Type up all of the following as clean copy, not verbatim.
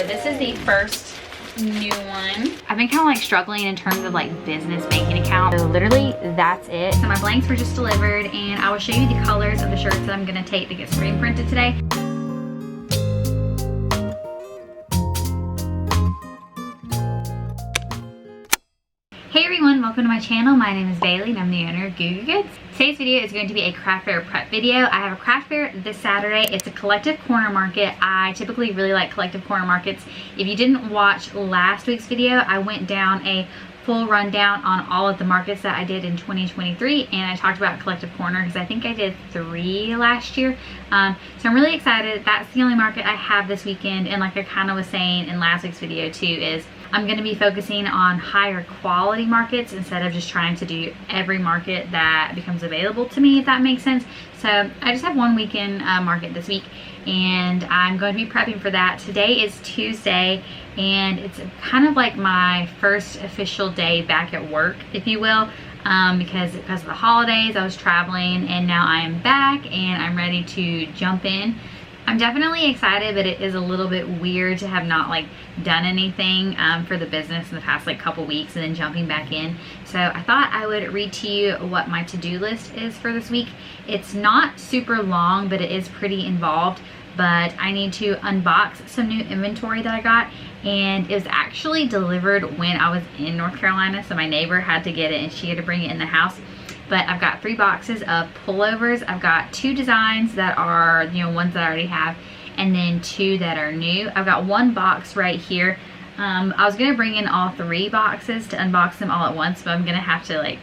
this is the first new one. I've been kind of like struggling in terms of like business banking account. So literally that's it. So my blanks were just delivered, and I will show you the colors of the shirts that I'm gonna take to get screen printed today. Hey everyone, welcome to my channel. My name is Bailey and I'm the owner of Googoogoogoods. Today's video is going to be a craft fair prep video. I have a craft fair this Saturday. It's a collective corner market. I typically really like collective corner markets. If you didn't watch last week's video, I went down a full rundown on all of the markets that I did in 2023, and I talked about collective corner because I think I did 3 last year. So I'm really excited. That's the only market I have this weekend, and like I kind of was saying in last week's video too, is I'm going to be focusing on higher quality markets instead of just trying to do every market that becomes available to me, if that makes sense. So I just have one weekend market this week, and I'm going to be prepping for that. Today is Tuesday, and it's kind of like my first official day back at work, if you will, because of the holidays I was traveling, and now I am back and I'm ready to jump in. I'm definitely excited, but it is a little bit weird to have not like done anything for the business in the past like couple weeks and then jumping back in. So I thought I would read to you what my to-do list is for this week. It's not super long, but it is pretty involved. But I need to unbox some new inventory that I got, and it was actually delivered when I was in North Carolina, so my neighbor had to get it and she had to bring it in the house. But I've got 3 boxes of pullovers. I've got 2 designs that are, you know, ones that I already have, and then 2 that are new. I've got 1 box right here. I was gonna bring in all 3 boxes to unbox them all at once, but I'm gonna have to like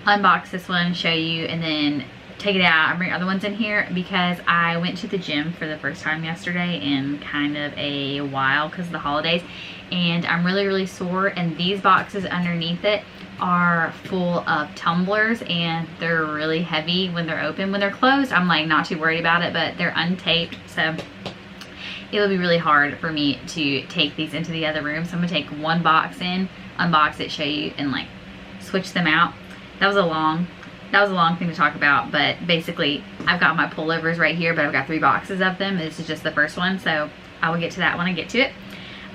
unbox this one, show you, and then take it out and bring other ones in here because I went to the gym for the first time yesterday in kind of a while because of the holidays, and I'm really sore, and these boxes underneath it are full of tumblers and they're really heavy when they're open. When they're closed, I'm like not too worried about it, but they're untaped, so it will be really hard for me to take these into the other room. So I'm gonna take 1 box in, unbox it, show you, and like switch them out. That was a long thing to talk about, but basically I've got my pullovers right here, but I've got 3 boxes of them. This is just the first one, so I will get to that when I get to it.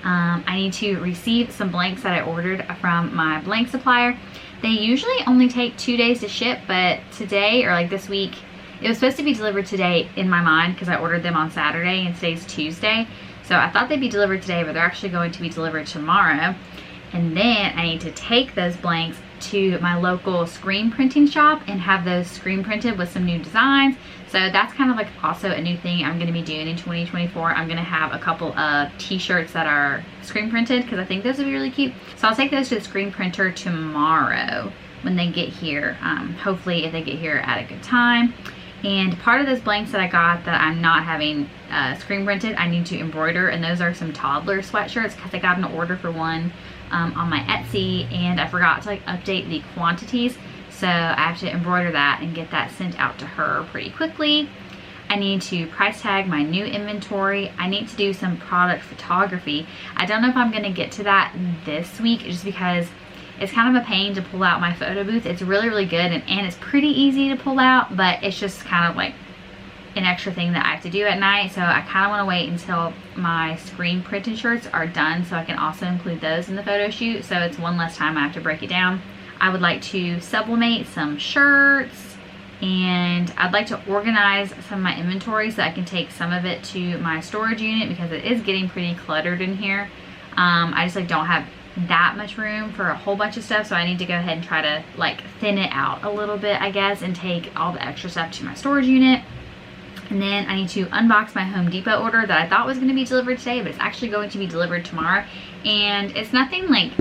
I need to receive some blanks that I ordered from my blank supplier. They usually only take 2 days to ship, but today, or like this week, it was supposed to be delivered today in my mind because I ordered them on Saturday and today's Tuesday. So I thought they'd be delivered today, but they're actually going to be delivered tomorrow. And then I need to take those blanks to my local screen printing shop and have those screen printed with some new designs. So that's kind of like also a new thing I'm going to be doing in 2024. I'm going to have a couple of t-shirts that are screen printed because I think those would be really cute. So I'll take those to the screen printer tomorrow when they get here. Hopefully if they get here at a good time. And part of those blanks that I got that I'm not having screen printed, I need to embroider, and those are some toddler sweatshirts because I got an order for one on my Etsy, and I forgot to like update the quantities, so I have to embroider that and get that sent out to her pretty quickly. I need to price tag my new inventory. I need to do some product photography. I don't know if I'm going to get to that this week just because it's kind of a pain to pull out my photo booth. It's really good, and it's pretty easy to pull out, but it's just kind of like an extra thing that I have to do at night. So I kind of want to wait until my screen printed shirts are done so I can also include those in the photo shoot. So it's one less time I have to break it down. I would like to sublimate some shirts, and I'd like to organize some of my inventory so I can take some of it to my storage unit because it is getting pretty cluttered in here. I just like don't have that much room for a whole bunch of stuff, so I need to go ahead and try to like thin it out a little bit, I guess, and take all the extra stuff to my storage unit. And then I need to unbox my Home Depot order that I thought was going to be delivered today, but it's actually going to be delivered tomorrow. And it's nothing like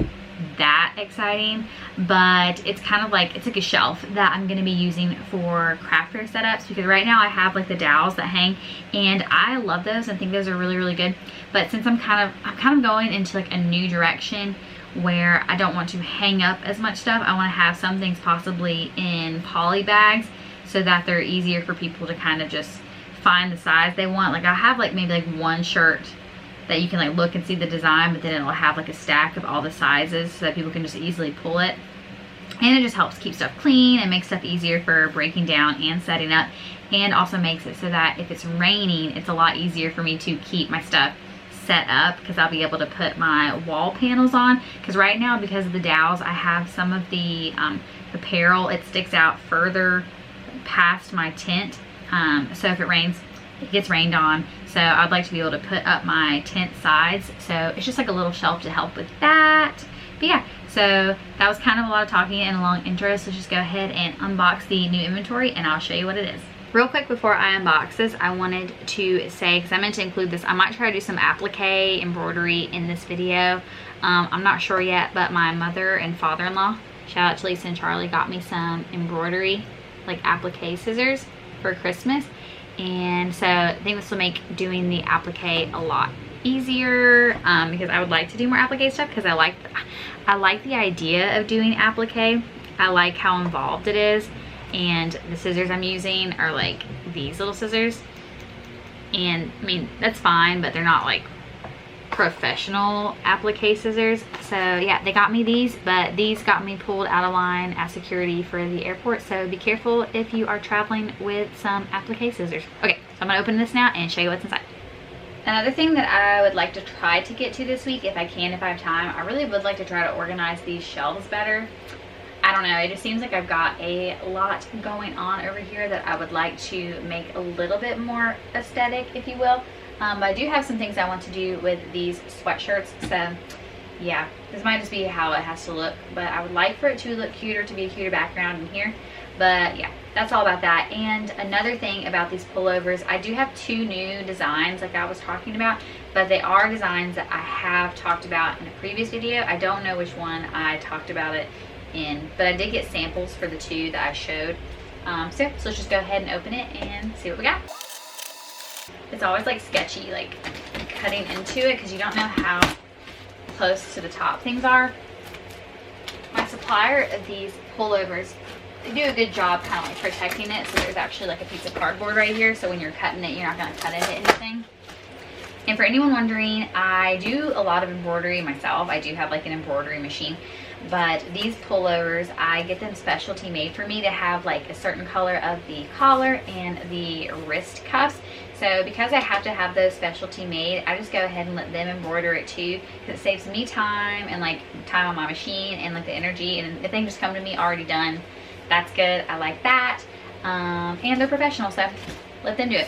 that exciting, but it's kind of like, it's like a shelf that I'm going to be using for craft fair setups, because right now I have like the dowels that hang, and I love those and think those are really good. But since I'm kind of going into like a new direction where I don't want to hang up as much stuff, I want to have some things possibly in poly bags so that they're easier for people to kind of just find the size they want. Like I have like maybe like 1 shirt that you can like look and see the design, but then it'll have like a stack of all the sizes so that people can just easily pull it. And it just helps keep stuff clean and makes stuff easier for breaking down and setting up, and also makes it so that if it's raining, it's a lot easier for me to keep my stuff set up because I'll be able to put my wall panels on. Because right now, because of the dowels, I have some of the apparel, it sticks out further past my tent. So if it rains, it gets rained on. So I'd like to be able to put up my tent sides. So it's just like a little shelf to help with that. But yeah, so that was kind of a lot of talking and a long intro. So just go ahead and unbox the new inventory and I'll show you what it is. Real quick before I unbox this, I wanted to say, because I meant to include this, I might try to do some applique embroidery in this video. I'm not sure yet, but my mother and father-in-law, shout out to Lisa and Charlie, got me some embroidery, like applique scissors for Christmas. And so I think this will make doing the applique a lot easier, because I would like to do more applique stuff because I like the idea of doing applique. I like how involved it is. And the scissors I'm using are like these little scissors, and I mean that's fine, but they're not like professional applique scissors. So yeah, they got me these, but these got me pulled out of line at security for the airport, so be careful if you are traveling with some applique scissors. Okay, so I'm gonna open this now and show you what's inside. Another thing that I would like to try to get to this week, if I can, if I have time, I really would like to try to organize these shelves better. I don't know, it just seems like I've got a lot going on over here that I would like to make a little bit more aesthetic, if you will. But I do have some things I want to do with these sweatshirts, so yeah, this might just be how it has to look, but I would like for it to look cuter, to be a cuter background in here. But yeah, that's all about that. And another thing about these pullovers, I do have 2 new designs like I was talking about, but they are designs that I have talked about in a previous video. I don't know which one I talked about it in, but I did get samples for the 2 that I showed. So let's just go ahead and open it and see what we got. It's always like sketchy, like cutting into it, because you don't know how close to the top things are. My supplier of these pullovers, they do a good job kind of like protecting it. So there's actually like a piece of cardboard right here, so when you're cutting it, you're not going to cut into anything. And for anyone wondering, I do a lot of embroidery myself. I do have like an embroidery machine, but these pullovers, I get them specialty made for me to have like a certain color of the collar and the wrist cuffs. So because I have to have those specialty made, I just go ahead and let them embroider it too, because it saves me time and like time on my machine and like the energy, and if they just come to me already done, that's good. I like that. And they're professional, so let them do it.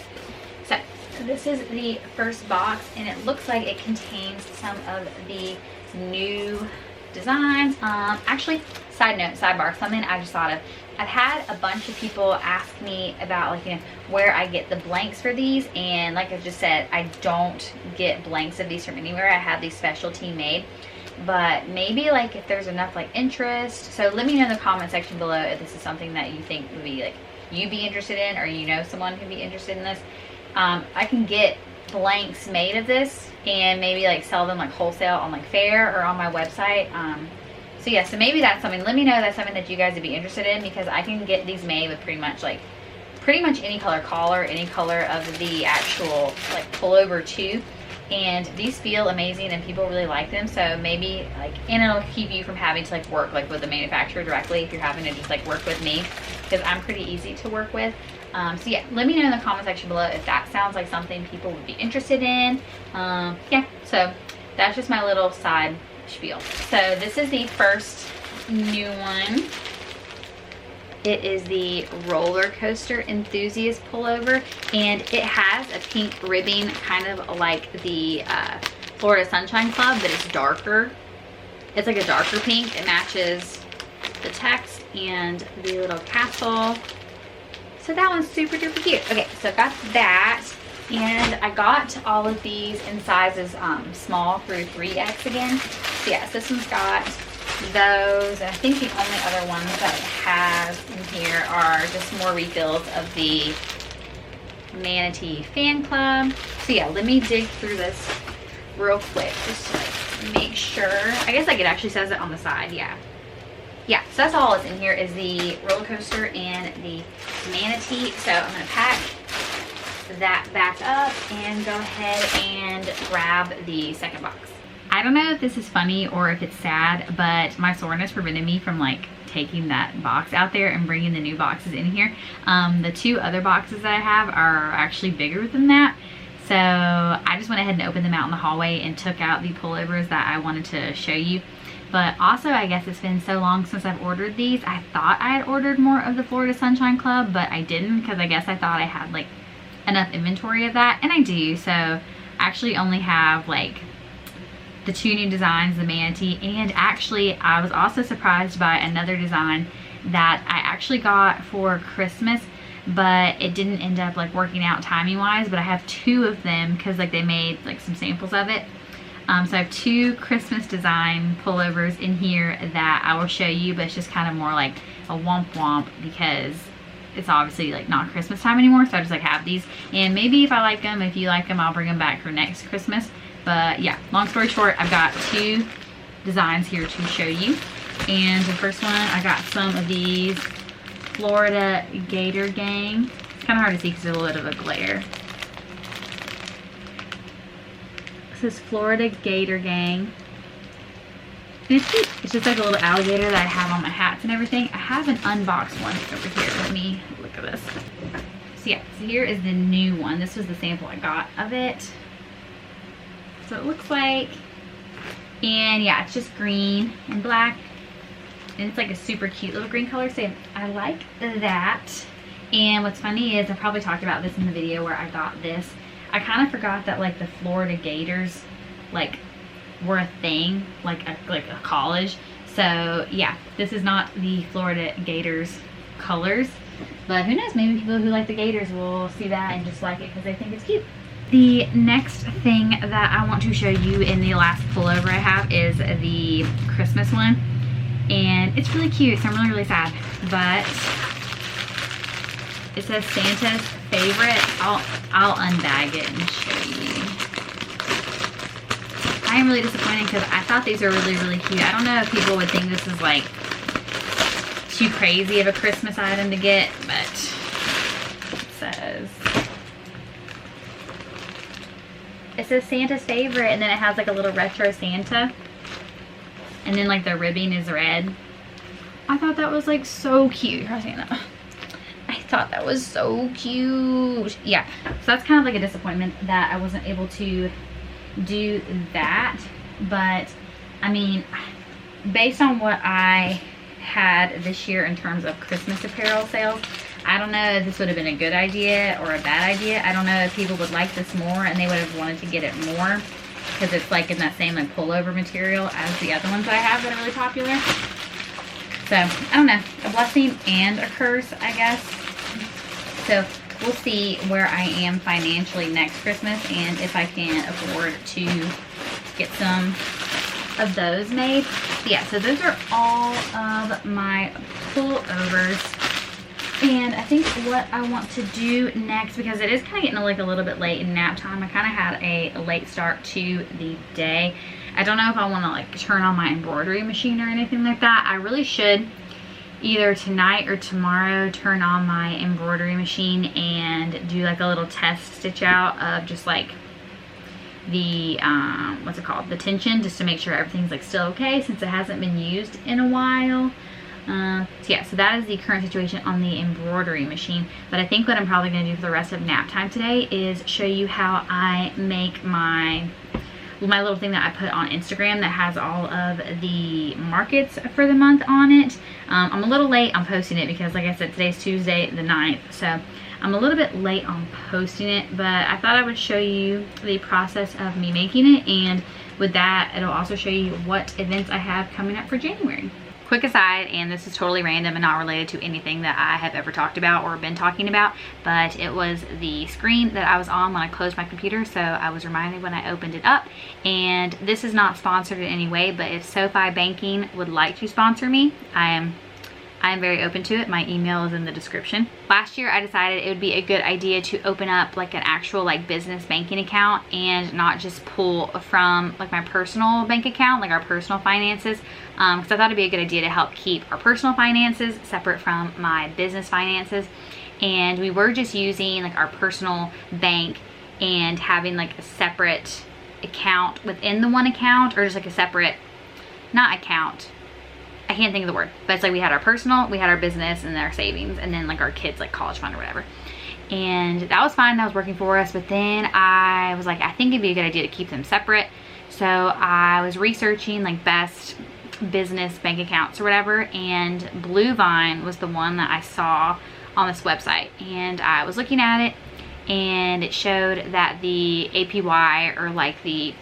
So this is the first box, and it looks like it contains some of the new designs. Actually, side note, sidebar, something I just thought of. I've had a bunch of people ask me about, like, you know, where I get the blanks for these, and like I just said, I don't get blanks of these from anywhere. I have these specialty made, but maybe like if there's enough like interest, so let me know in the comment section below if this is something that you think would be like you'd be interested in, or you know someone who'd be interested in this. I can get blanks made of this and maybe like sell them like wholesale on like Fair or on my website. So yeah, so maybe that's something. Let me know if that's something that you guys would be interested in, because I can get these made with pretty much any color collar, any color of the actual like pullover too. And these feel amazing and people really like them, so maybe like, and it'll keep you from having to like work like with the manufacturer directly if you're having to just like work with me, because I'm pretty easy to work with. So yeah, let me know in the comment section below if that sounds like something people would be interested in. Yeah, so that's just my little side spiel. So this is the first new one. It is the roller coaster enthusiast pullover, and it has a pink ribbing, kind of like the Florida Sunshine Club, but it's darker. It's like a darker pink. It matches the text and the little castle. So that one's super duper cute. Okay, so I got that, and I got all of these in sizes small through 3X again. So yes, this one's got those, and I think the only other ones that it has in here are just more refills of the Manatee Fan Club. So yeah, let me dig through this real quick just to like make sure. I guess like it actually says it on the side. Yeah, so that's all that's in here is the roller coaster and the manatee. So I'm gonna pack that back up and go ahead and grab the second box. I don't know if this is funny or if it's sad, but my soreness prevented me from like taking that box out there and bringing the new boxes in here. The 2 other boxes that I have are actually bigger than that. So I just went ahead and opened them out in the hallway and took out the pullovers that I wanted to show you. But also, I guess it's been so long since I've ordered these. I thought I had ordered more of the Florida Sunshine Club, but I didn't, because I guess I thought I had like enough inventory of that, and I do. So I actually only have like the 2 new designs, the manatee, and actually I was also surprised by another design that I actually got for Christmas, but it didn't end up like working out timing wise. But I have 2 of them because like they made like some samples of it. So I have 2 Christmas design pullovers in here that I will show you, but it's just kind of more like a womp womp because it's obviously like not Christmas time anymore. So I just like have these, and maybe if I like them, if you like them, I'll bring them back for next Christmas. But yeah, long story short, I've got 2 designs here to show you. And the first one, I got some of these Florida Gator Gang. It's kind of hard to see because there's a little bit of a glare. This Florida Gator Gang. And it's cute. It's just like a little alligator that I have on my hats and everything. I have an unboxed one over here. Let me look at this. So yeah, so here is the new one. This was the sample I got of it. So it looks like, and yeah, it's just green and black. And it's like a super cute little green color. So I like that. And what's funny is I probably talked about this in the video where I got this. I kind of forgot that like the Florida Gators like were a thing, like a college. So yeah, this is not the Florida Gators colors, but who knows, maybe people who like the Gators will see that and just like it because they think it's cute. The next thing that I want to show you in the last pullover I have is the Christmas one, and it's really cute, so I'm really sad, but it says Santa's favorite. I'll unbag it and show you. I am really disappointed because I thought these were really cute. I don't know if people would think this is like too crazy of a Christmas item to get, but it says Santa's favorite, and then it has like a little retro Santa, and then like the ribbing is red. I thought that was like so cute. I thought that was so cute. Yeah, so that's kind of like a disappointment that I wasn't able to do that. But I mean, based on what I had this year in terms of Christmas apparel sales, I don't know if this would have been a good idea or a bad idea. I don't know if people would like this more and they would have wanted to get it more because it's like in that same like pullover material as the other ones that I have that are really popular. So I don't know, a blessing and a curse, I guess. So we'll see where I am financially next Christmas and if I can afford to get some of those made. Yeah, so those are all of my pullovers. And I think what I want to do next, because it is kind of getting like a little bit late in nap time. I kind of had a late start to the day. I don't know if I want to like turn on my embroidery machine or anything like that. I really should either tonight or tomorrow turn on my embroidery machine and do like a little test stitch out of just like the what's it called, the tension, just to make sure everything's like still okay since it hasn't been used in a while. So yeah, so that is the current situation on the embroidery machine. But I think what I'm probably going to do for the rest of nap time today is show you how I make my little thing that I put on Instagram that has all of the markets for the month on it. I'm a little late on posting it because like I said, today's Tuesday the 9th, so I'm a little bit late on posting it, but I thought I would show you the process of me making it, and with that it'll also show you what events I have coming up for January. Quick aside, and this is totally random and not related to anything that I have ever talked about or been talking about, but it was the screen that I was on when I closed my computer, so I was reminded when I opened it up. And this is not sponsored in any way, but if SoFi Banking would like to sponsor me, I am very open to it. My email is in the description. Last year I decided it would be a good idea to open up like an actual like business banking account and not just pull from like my personal bank account, like our personal finances, because I thought it'd be a good idea to help keep our personal finances separate from my business finances. And we were just using like our personal bank and having like a separate account within the one account, or just like a separate, not account, I can't think of the word, but it's like we had our personal, we had our business and our savings, and then like our kids like college fund or whatever. and that was fine, that was working for us. But then I was like, I think it'd be a good idea to keep them separate. So I was researching like best business bank accounts or whatever, and Bluevine was the one that I saw on this website, and I was looking at it, and it showed that the APY, or like the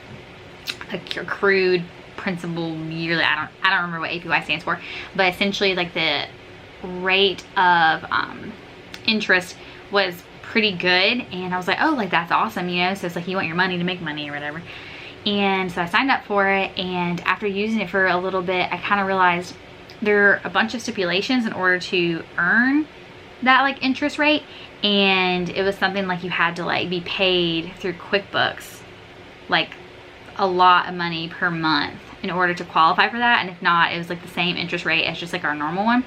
accrued principal yearly, I don't remember what APY stands for, but essentially like the rate of interest was pretty good. And I was like, oh, like that's awesome, you know. So it's like you want your money to make money or whatever. And so I signed up for it, and after using it for a little bit, I kind of realized there are a bunch of stipulations in order to earn that like interest rate. And it was something like you had to like be paid through QuickBooks like a lot of money per month in order to qualify for that. And if not, it was like the same interest rate as just like our normal one.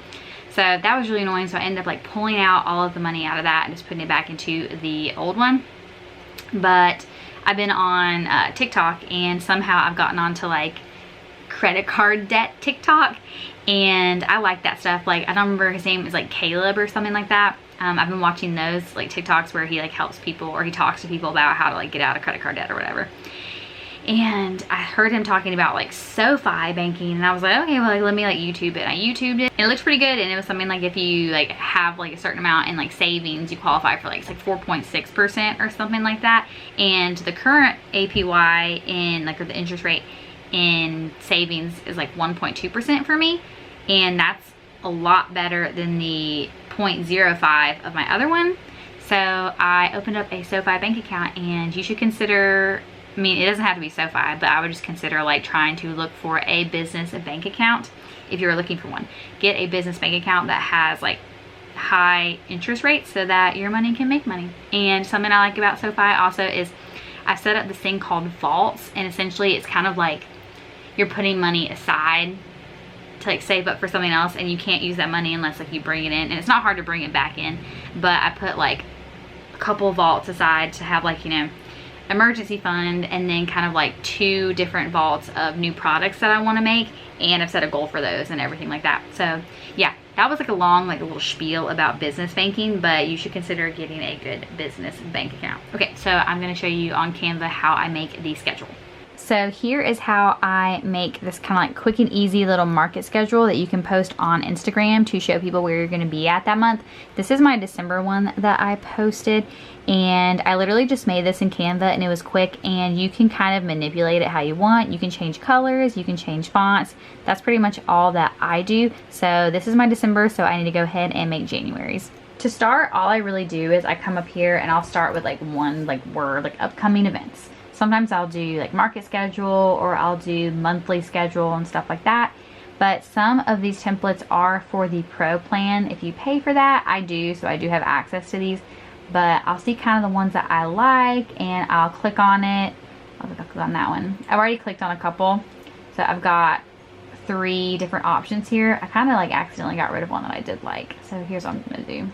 So that was really annoying. So I ended up like pulling out all of the money out of that and just putting it back into the old one. But I've been on TikTok, and somehow I've gotten onto like credit card debt TikTok, and I like that stuff. Like, I don't remember, his name is like Caleb or something like that. I've been watching those like TikToks where he like helps people, or he talks to people about how to like get out of credit card debt or whatever. And I heard him talking about like SoFi banking, and I was like, okay, well, like, let me like YouTube it. And I YouTubed it, and it looks pretty good. And it was something like if you like have like a certain amount in like savings, you qualify for like 4.6% or something like that. And the current APY in like, or the interest rate in savings is like 1.2% for me, and that's a lot better than the 0.05 of my other one. So I opened up a SoFi bank account, and you should consider, I mean, it doesn't have to be SoFi, but I would just consider like trying to look for a business bank account if you're looking for one. Get a business bank account that has like high interest rates so that your money can make money. And something I like about SoFi also is I set up this thing called vaults, and essentially it's kind of like you're putting money aside to like save up for something else, and you can't use that money unless like you bring it in. And it's not hard to bring it back in, but I put like a couple vaults aside to have like, you know, emergency fund, and then kind of like 2 different vaults of new products that I want to make, and I've set a goal for those and everything like that. So yeah, that was like a long like a little spiel about business banking, but you should consider getting a good business bank account. Okay, so I'm going to show you on Canva how I make the schedule. So here is how I make this kind of like quick and easy little market schedule that you can post on Instagram to show people where you're going to be at that month. This is my December one that I posted, and I literally just made this in Canva, and it was quick, and you can kind of manipulate it how you want. You can change colors, you can change fonts. That's pretty much all that I do. So this is my December, so I need to go ahead and make January's. To start, all I really do is I come up here and I'll start with like one like word, like upcoming events. Sometimes I'll do like market schedule, or I'll do monthly schedule and stuff like that. But some of these templates are for the pro plan. If you pay for that, I do, so I do have access to these. But I'll see kind of the ones that I like, and I'll click on it. I'll click on that one. I've already clicked on a couple. So I've got 3 different options here. I kind of like accidentally got rid of one that I did like. So here's what I'm going to do.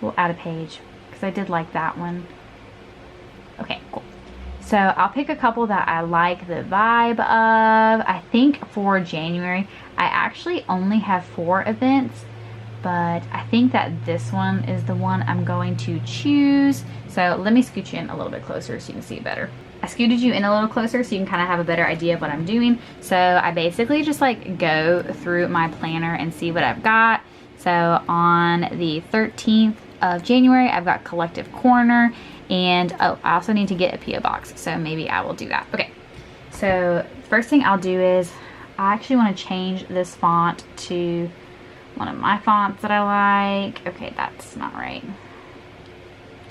We'll add a page because I did like that one. Okay, cool. So I'll pick a couple that I like the vibe of. I think for January, I actually only have 4 events, but I think that this one is the one I'm going to choose. So let me scoot you in a little bit closer so you can see it better. I scooted you in a little closer so you can kind of have a better idea of what I'm doing. So I basically just like go through my planner and see what I've got. So on the 13th of January, I've got Collective Corner. And oh, I also need to get a P.O. box, so maybe I will do that. Okay, so first thing I'll do is I actually want to change this font to one of my fonts that I like. Okay, that's not right.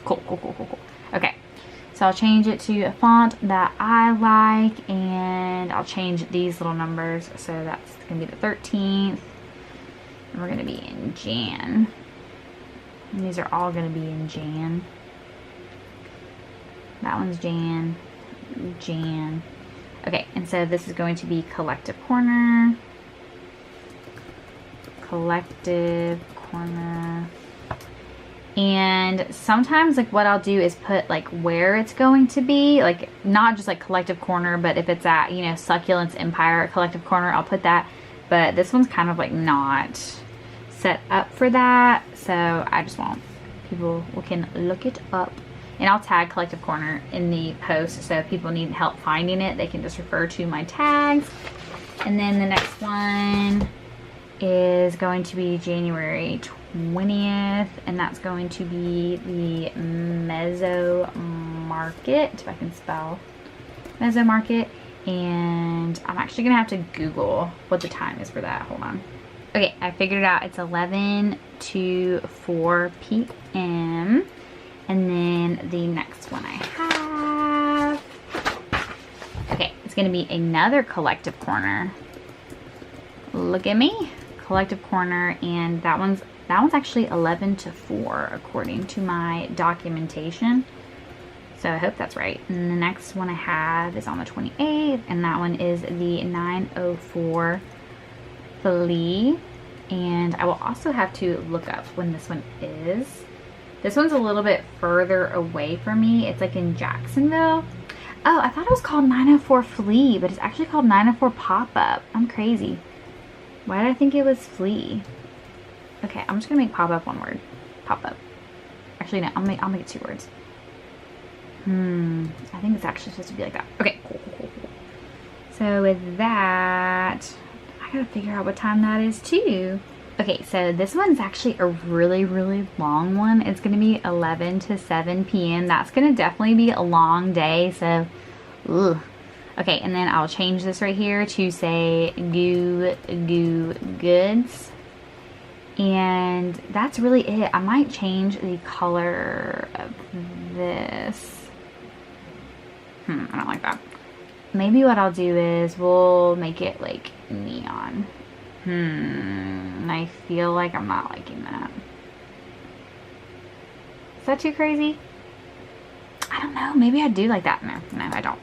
Cool. Okay, so I'll change it to a font that I like, and I'll change these little numbers. So that's going to be the 13th, and we're going to be in Jan. And these are all going to be in Jan. That one's Jan. Okay, and so this is going to be Collective Corner. And sometimes like what I'll do is put like where it's going to be, like not just like Collective Corner, but if it's at, you know, Succulents Empire Collective Corner, I'll put that. But this one's kind of like not set up for that, so I just won't. people can look it up. And I'll tag Collective Corner in the post, so if people need help finding it, they can just refer to my tags. And then the next one is going to be January 20th, and that's going to be the Mezzo Market, if I can spell Mezzo Market. And I'm actually gonna have to Google what the time is for that. Hold on. Okay, I figured it out. It's 11 to 4 p.m. And then the next one I have, okay, it's gonna be another Collective Corner. Look at me, Collective Corner, and that one's actually 11 to 4 according to my documentation. So I hope that's right. And the next one I have is on the 28th, and that one is the 904 Applique. And I will also have to look up when this one is. This one's a little bit further away from me. It's like in Jacksonville. Oh, I thought it was called 904 Flea, but it's actually called 904 Pop-Up. I'm crazy. Why did I think it was Flea? Okay, I'm just gonna make Pop-Up one word. Pop-Up. Actually, no, I'll make it 2 words. I think it's actually supposed to be like that. Okay, cool. So with that, I gotta figure out what time that is too. Okay, so this one's actually a really, really long one. It's gonna be 11 to 7 p.m. That's gonna definitely be a long day, so, ugh. Okay, and then I'll change this right here to say goods. And that's really it. I might change the color of this. I don't like that. Maybe what I'll do is we'll make it like neon. I feel like I'm not liking that. Is that too crazy? I don't know. Maybe I do like that. No, I don't.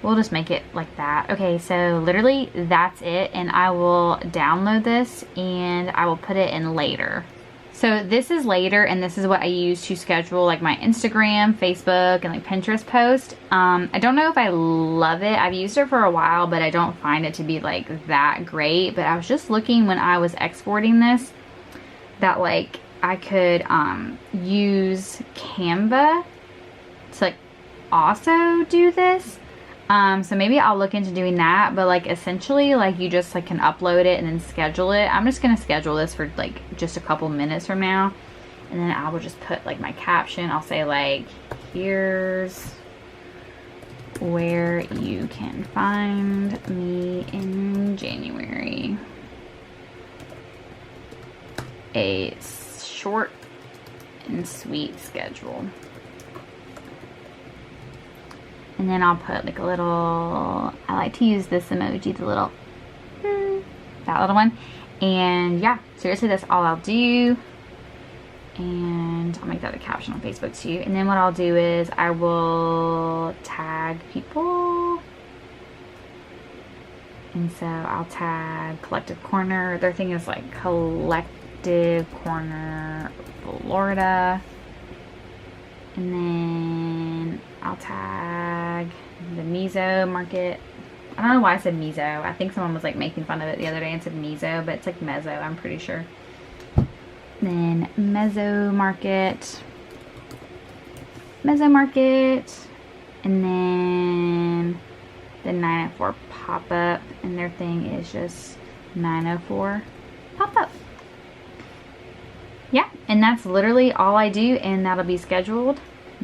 We'll just make it like that. Okay, so literally that's it. And I will download this and I will put it in later. So this is later, and this is what I use to schedule like my Instagram, Facebook, and like Pinterest post. I don't know if I love it. I've used it for a while, but I don't find it to be like that great. But I was just looking when I was exporting this that like I could use Canva to like also do this. So maybe I'll look into doing that, but like essentially like you just like can upload it and then schedule it. I'm just gonna schedule this for like just a couple minutes from now, and then I will just put like my caption. I'll say like, here's where you can find me in January. A short and sweet schedule. And then I'll put like a little, I like to use this emoji, the little, that little one. And yeah, seriously, that's all I'll do. And I'll make that a caption on Facebook too. And then what I'll do is I will tag people. And so I'll tag Collective Corner. Their thing is like Collective Corner Florida. And then I'll tag the Mezzo Market. I don't know why I said Mezzo. I think someone was like making fun of it the other day and said Mezzo, but it's like Mezzo, I'm pretty sure. Then Mezzo Market. And then the 904 Pop-Up. And their thing is just 904 Pop-Up. Yeah, and that's literally all I do, and that'll be scheduled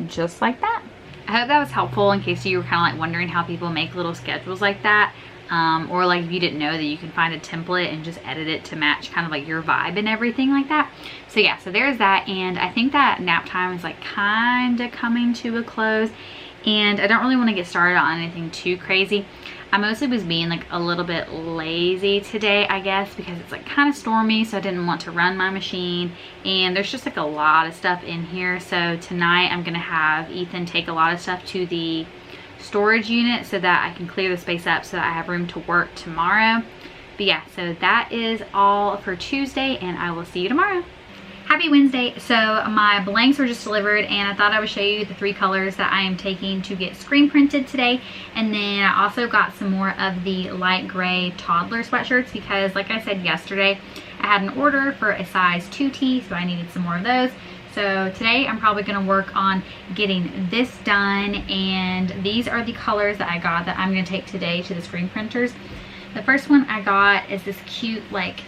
just like that. I hope that was helpful in case you were kind of like wondering how people make little schedules like that, or like if you didn't know that you can find a template and just edit it to match kind of like your vibe and everything like that. So yeah, so there's that, and I think that nap time is like kind of coming to a close, and I don't really want to get started on anything too crazy. I mostly was being like a little bit lazy today, I guess, because it's like kind of stormy, so I didn't want to run my machine, and there's just like a lot of stuff in here. So tonight I'm gonna have Ethan take a lot of stuff to the storage unit so that I can clear the space up so that I have room to work tomorrow. But yeah, so that is all for Tuesday, and I will see you tomorrow. Happy Wednesday. So my blanks were just delivered, and I thought I would show you the 3 colors that I am taking to get screen printed today. And then I also got some more of the light gray toddler sweatshirts because, like I said yesterday, I I had an order for a size 2T, so I needed some more of those. So today I'm probably going to work on getting this done, and these are the colors that I got that I'm going to take today to the screen printers. The first one I got is this cute like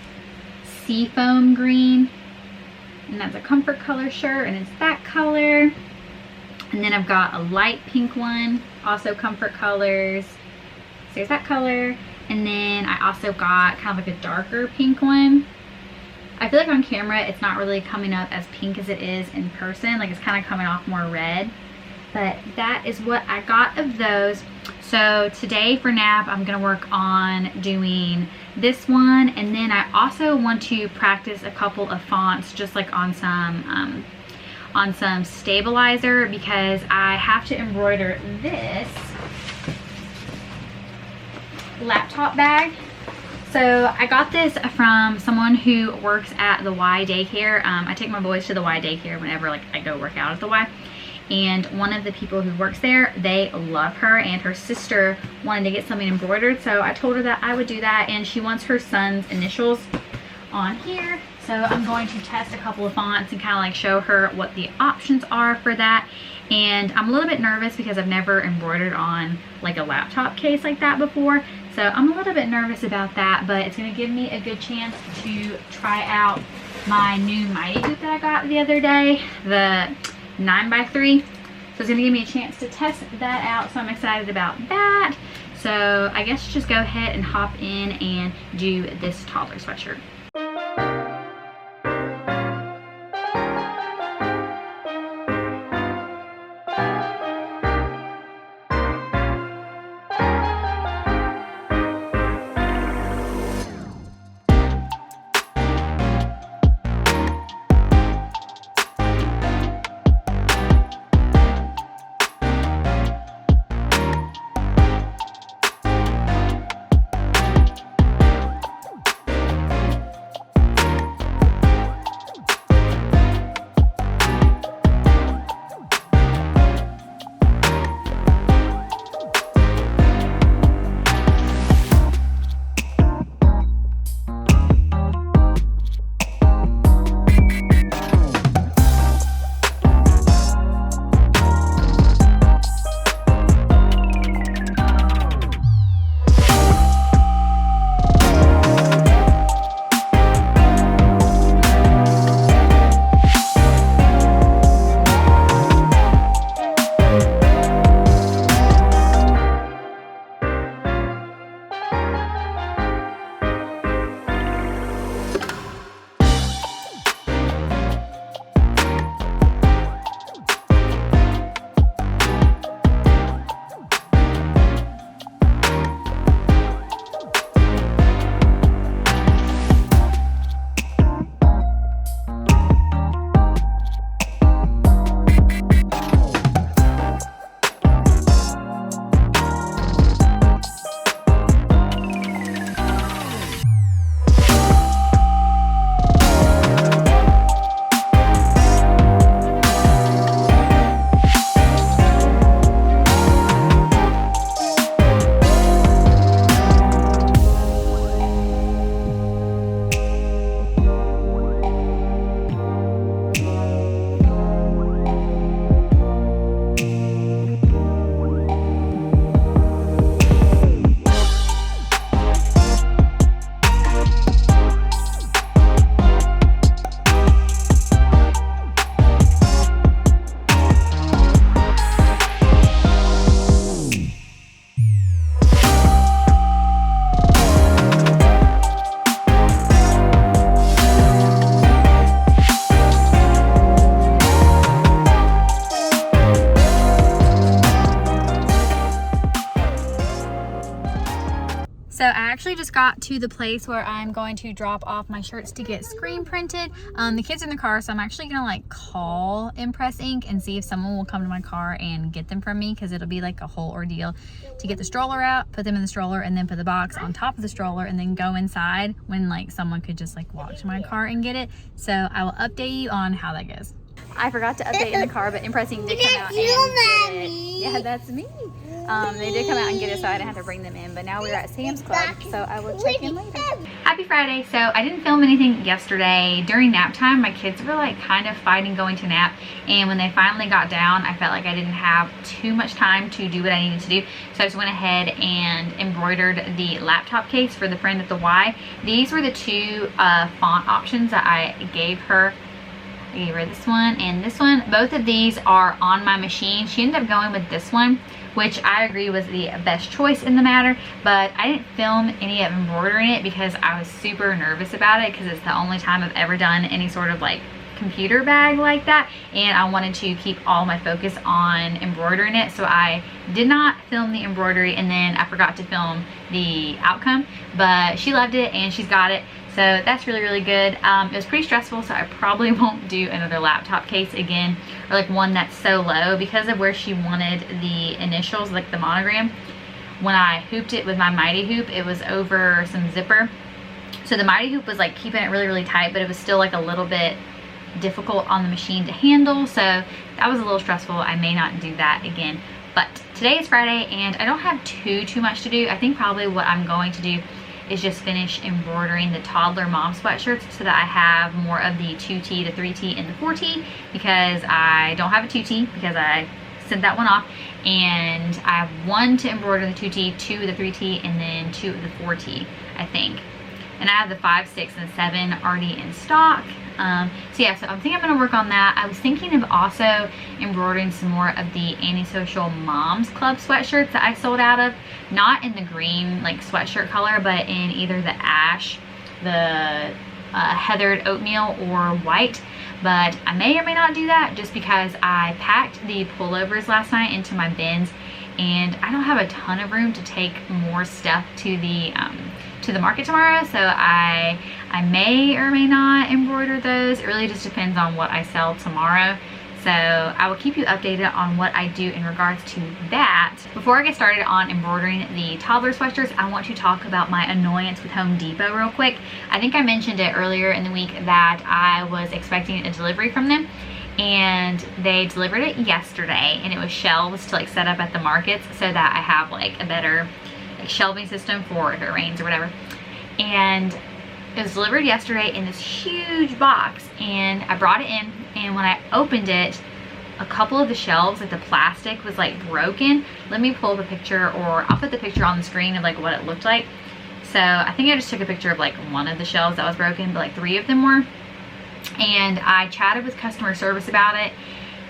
seafoam green, and that's a comfort color shirt, and it's that color. And then I've got a light pink one, also comfort colors. So there's that color. And then I also got kind of like a darker pink one. I feel like on camera it's not really coming up as pink as it is in person. Like it's kind of coming off more red. But that is what I got of those. So today for nap I'm going to work on doing this one. And then I also want to practice a couple of fonts just like on some stabilizer, because I have to embroider this laptop bag. So I got this from someone who works at the Y daycare. I take my boys to the Y daycare whenever like I go work out at the Y. And one of the people who works there, they love her, and her sister wanted to get something embroidered. So I told her that I would do that, and she wants her son's initials on here. So I'm going to test a couple of fonts and kind of like show her what the options are for that. And I'm a little bit nervous because I've never embroidered on like a laptop case like that before. So I'm a little bit nervous about that, but it's going to give me a good chance to try out my new mighty hoop that I got the other day, the 9x3. So it's going to give me a chance to test that out, so I'm excited about that. So I guess just go ahead and hop in and do this toddler sweatshirt. So I actually just got to the place where I'm going to drop off my shirts to get screen printed. The kids are in the car, so I'm actually gonna like call Impress Ink and see if someone will come to my car and get them from me, because it'll be like a whole ordeal to get the stroller out, put them in the stroller, and then put the box on top of the stroller and then go inside, when like someone could just like walk to my car and get it. So I will update you on how that goes. I forgot to update in the car, but Impress Ink did come out and get it. Yeah, that's me. They did come out and get us, so I didn't have to bring them in, but now we're at Sam's Club, so I will check in later. Happy Friday. So I didn't film anything yesterday. During nap time, my kids were like kind of fighting going to nap, and when they finally got down, I felt like I didn't have too much time to do what I needed to do, so I just went ahead and embroidered the laptop case for the friend at the Y. These were the two font options that I gave her. I gave her this one and this one. Both of these are on my machine. She ended up going with this one, which I agree was the best choice in the matter, but I didn't film any of embroidering it because I was super nervous about it, because it's the only time I've ever done any sort of like computer bag like that, and I wanted to keep all my focus on embroidering it, so I did not film the embroidery, and then I forgot to film the outcome. But she loved it and she's got it, so that's really, really good. It was pretty stressful, so I probably won't do another laptop case again, or like one that's so low, because of where she wanted the initials, like the monogram. When I hooped it with my Mighty Hoop, it was over some zipper, so the Mighty Hoop was like keeping it really, really tight, but it was still like a little bit difficult on the machine to handle, so that was a little stressful. I may not do that again. But today is Friday and I don't have too much to do. I think probably what I'm going to do is just finish embroidering the toddler mom sweatshirts, so that I have more of the 2T, the 3T, and the 4T, because I don't have a 2T because I sent that one off, and I have one to embroider the 2T, two of the 3T, and then two of the 4T, I think. And I have the 5, 6, and 7 already in stock. So yeah, so I think I'm going to work on that. I was thinking of also embroidering some more of the Antisocial Moms Club sweatshirts that I sold out of. Not in the green like sweatshirt color, but in either the ash, the heathered oatmeal, or white. But I may or may not do that, just because I packed the pullovers last night into my bins, and I don't have a ton of room to take more stuff to the market tomorrow, so I may or may not embroider those. It really just depends on what I sell tomorrow, so I will keep you updated on what I do in regards to that. Before I get started on embroidering the toddler sweatshirts, I want to talk about my annoyance with Home Depot real quick. I think I mentioned it earlier in the week that I was expecting a delivery from them, and they delivered it yesterday, and it was shelves to like set up at the markets, so that I have like a better like shelving system for if it rains or whatever. And it was delivered yesterday in this huge box, and I brought it in, and when I opened it, a couple of the shelves, like the plastic was like broken. Let me pull up a picture, or I'll put the picture on the screen of like what it looked like. So I think I just took a picture of like one of the shelves that was broken, but like 3 of them were. And I chatted with customer service about it,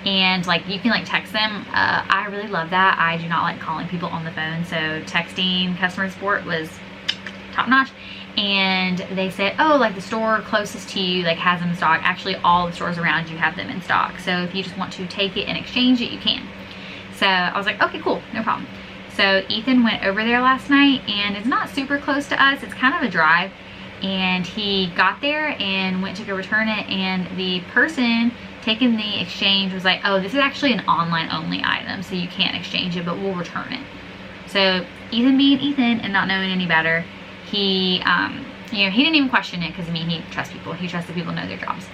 and like you can like text them. I really love that. I do not like calling people on the phone, so texting customer support was top notch. And they said, oh, like the store closest to you like has them in stock. Actually, all the stores around you have them in stock, so if you just want to take it and exchange it, you can. So I was like, okay, cool, no problem. So Ethan went over there last night, and it's not super close to us, it's kind of a drive, and he got there and went to go return it, and the person taking the exchange was like, oh, this is actually an online only item, so you can't exchange it, but we'll return it. So Ethan being Ethan and not knowing any better, he you know, he didn't even question it, because I mean, he trusts people. He trusts that people know their jobs.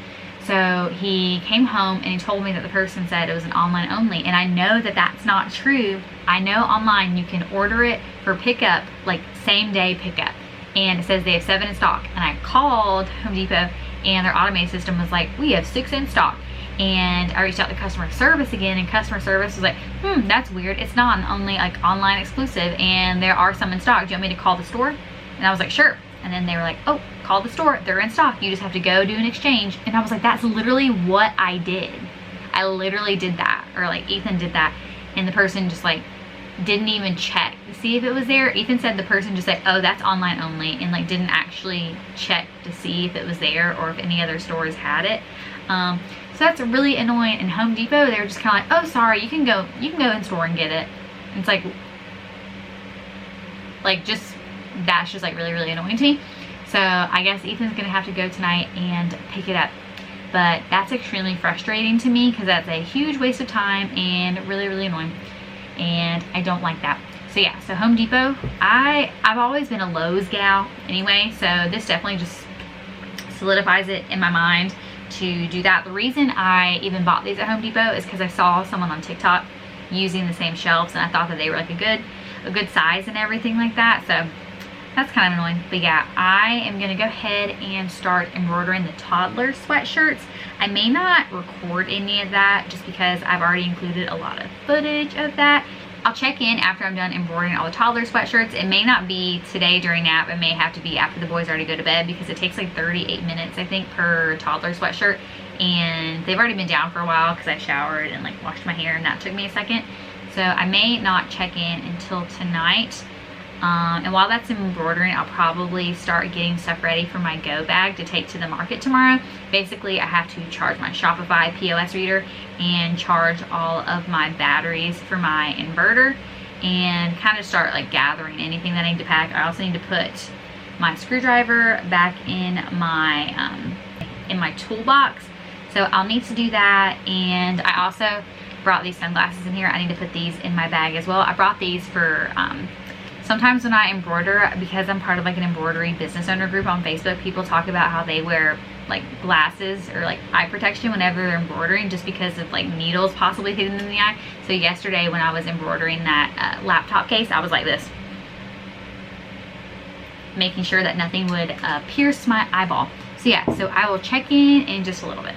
So he came home and he told me that the person said it was an online only, and I know that that's not true. I know online you can order it for pickup, like same day pickup, and it says they have 7 in stock. And I called Home Depot, and their automated system was like, we have 6 in stock. And I reached out to customer service again, and customer service was like, that's weird, it's not an only like online exclusive, and there are some in stock. Do you want me to call the store? And I was like, sure. And then they were like, oh, call the store, they're in stock, you just have to go do an exchange. And I was like, that's literally what I did. I literally did that, or like Ethan did that, and the person just like didn't even check to see if it was there. Ethan said the person just said, oh, that's online only, and like didn't actually check to see if it was there or if any other stores had it. So that's really annoying. In Home Depot, they were just kind of like, oh, sorry, you can go in store and get it. And it's like just, that's just like really, really annoying to me. So I guess Ethan's gonna have to go tonight and pick it up. But that's extremely frustrating to me, because that's a huge waste of time and really, really annoying. And I don't like that. So yeah, so Home Depot, I've always been a Lowe's gal anyway, so this definitely just solidifies it in my mind to do that. The reason I even bought these at Home Depot is because I saw someone on TikTok using the same shelves, and I thought that they were like a good size and everything like that. So that's kind of annoying. But yeah, I am gonna go ahead and start embroidering the toddler sweatshirts. I may not record any of that just because I've already included a lot of footage of that. I'll check in after I'm done embroidering all the toddler sweatshirts. It may not be today during nap. It may have to be after the boys already go to bed, because it takes like 38 minutes, I think, per toddler sweatshirt. And they've already been down for a while because I showered and like washed my hair, and that took me a second. So I may not check in until tonight. And while that's embroidering, I'll probably start getting stuff ready for my go bag to take to the market tomorrow. Basically, I have to charge my Shopify POS reader and charge all of my batteries for my inverter, and kind of start like gathering anything that I need to pack. I also need to put my screwdriver back in my toolbox. So I'll need to do that. And I also brought these sunglasses in here. I need to put these in my bag as well. I brought these for sometimes when I embroider, because I'm part of like an embroidery business owner group on Facebook, people talk about how they wear like glasses or like eye protection whenever they're embroidering, just because of like needles possibly hitting them in the eye. So yesterday when I was embroidering that laptop case, I was like this, making sure that nothing would pierce my eyeball. So yeah, so I will check in just a little bit.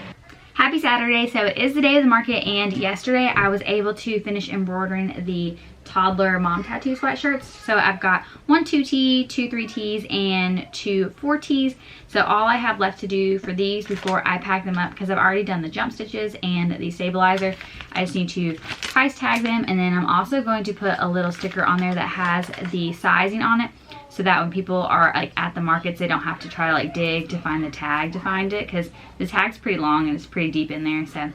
Happy Saturday. So it is the day of the market, and yesterday I was able to finish embroidering the toddler mom tattoo sweatshirts. So I've got 1 2T, 2 3Ts, and 2 4Ts. So all I have left to do for these before I pack them up, because I've already done the jump stitches and the stabilizer, I just need to price tag them, and then I'm also going to put a little sticker on there that has the sizing on it, so that when people are like at the markets, they don't have to try to like dig to find the tag to find it, because the tag's pretty long and it's pretty deep in there. So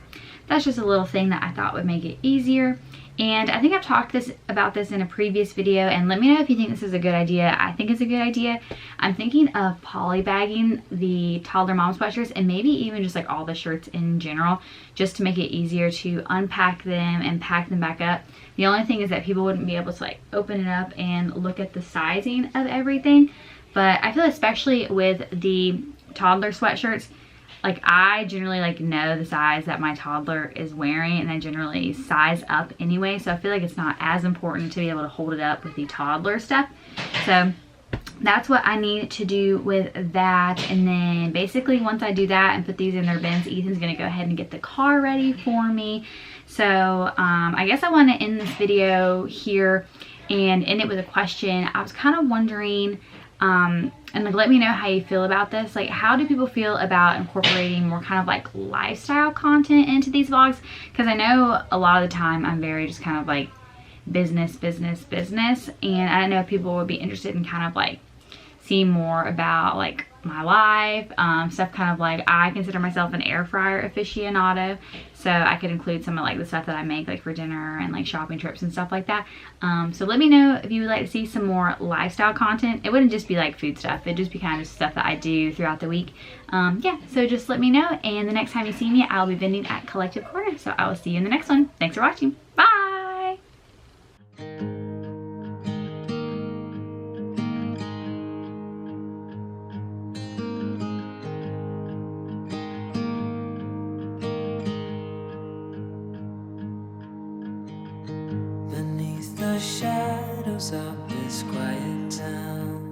that's just a little thing that I thought would make it easier. And I think I've talked about this in a previous video, and let me know if you think this is a good idea. I think it's a good idea. I'm thinking of polybagging the toddler mom sweatshirts, and maybe even just like all the shirts in general, just to make it easier to unpack them and pack them back up. The only thing is that people wouldn't be able to like open it up and look at the sizing of everything. But I feel especially with the toddler sweatshirts, like I generally like know the size that my toddler is wearing, and I generally size up anyway. So I feel like it's not as important to be able to hold it up with the toddler stuff. So that's what I need to do with that. And then basically once I do that and put these in their bins, Ethan's gonna go ahead and get the car ready for me. So I guess I want to end this video here and end it with a question. I was kind of wondering, and like let me know how you feel about this. Like, how do people feel about incorporating more kind of like lifestyle content into these vlogs? Because I know a lot of the time I'm very just kind of like business, and I don't know if people would be interested in kind of like seeing more about like my life, stuff kind of like, I consider myself an air fryer aficionado, so I could include some of like the stuff that I make like for dinner and like shopping trips and stuff like that. So let me know if you would like to see some more lifestyle content. It wouldn't just be like food stuff, it'd just be kind of stuff that I do throughout the week. Yeah, so just let me know, and the next time you see me, I'll be vending at Collective Corner. So I will see you in the next one. Thanks for watching. Bye. Beneath the shadows of this quiet town,